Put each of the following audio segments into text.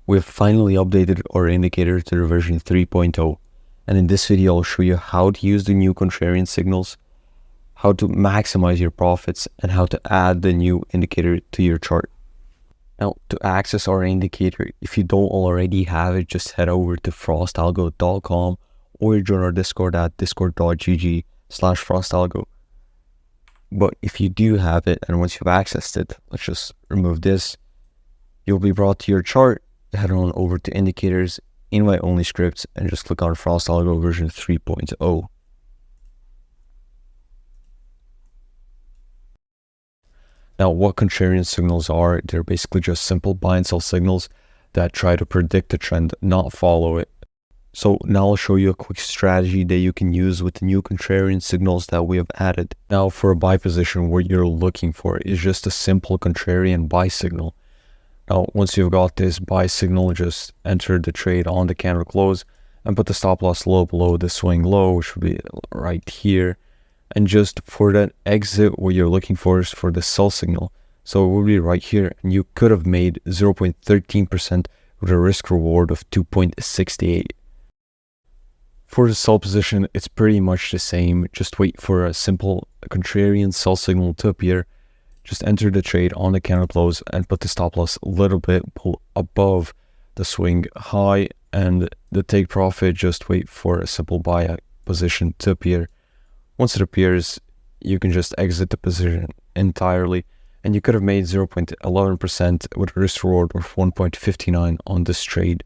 We've finally updated our indicator to the version 3.0, and in this video I'll show you how to use the new contrarian signals, how to maximize your profits, and how to add the new indicator to your chart. Now, to access our indicator, if you don't already have it, just head over to frostalgo.com or join our Discord at discord.gg/frostalgo. But if you do have it, and once you've accessed it, let's just remove this, you'll be brought to your chart. Head on over to indicators, invite only scripts, and just click on Frost Algo version 3.0. Now, what contrarian signals are, they're basically just simple buy and sell signals that try to predict the trend, not follow it. So now I'll show you a quick strategy that you can use with the new contrarian signals that we have added. Now, for a buy position, what you're looking for is just a simple contrarian buy signal. Now, once you've got this buy signal, just enter the trade on the candle close and put the stop loss low below the swing low, which would be right here. And just for that exit, what you're looking for is for the sell signal. So it will be right here. And you could have made 0.13% with a risk reward of 2.68. For the sell position, it's pretty much the same. Just wait for a simple contrarian sell signal to appear. Just enter the trade on the candle close and put the stop loss a little bit above the swing high, and the take profit, just wait for a simple buy position to appear. Once it appears, you can just exit the position entirely, and you could have made 0.11% with a risk reward of 1.59 on this trade.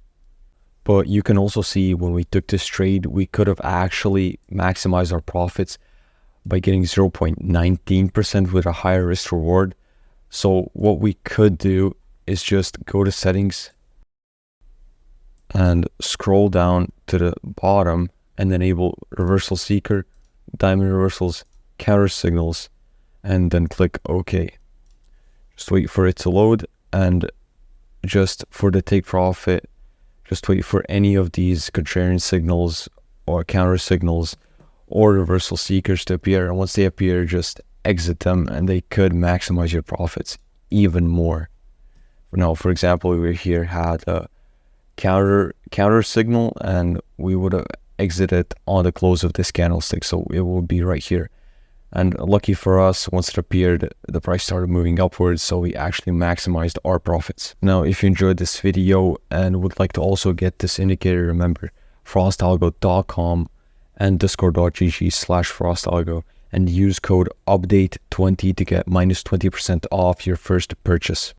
But you can also see when we took this trade, we could have actually maximized our profits by getting 0.19% with a higher risk reward. So what we could do is just go to settings and scroll down to the bottom and enable reversal seeker, diamond reversals, counter signals, and then click OK. Just wait for it to load, and just for the take profit, just wait for any of these contrarian signals or counter signals or reversal seekers to appear, and once they appear, just exit them, and they could maximize your profits even more. Now, for example, we here had a counter signal, and we would have exited on the close of this candlestick, so it will be right here. And lucky for us, once it appeared, the price started moving upwards, so we actually maximized our profits. Now, if you enjoyed this video and would like to also get this indicator, remember frostalgo.com and discord.gg/frostalgo, and use code update20 to get minus 20% off your first purchase.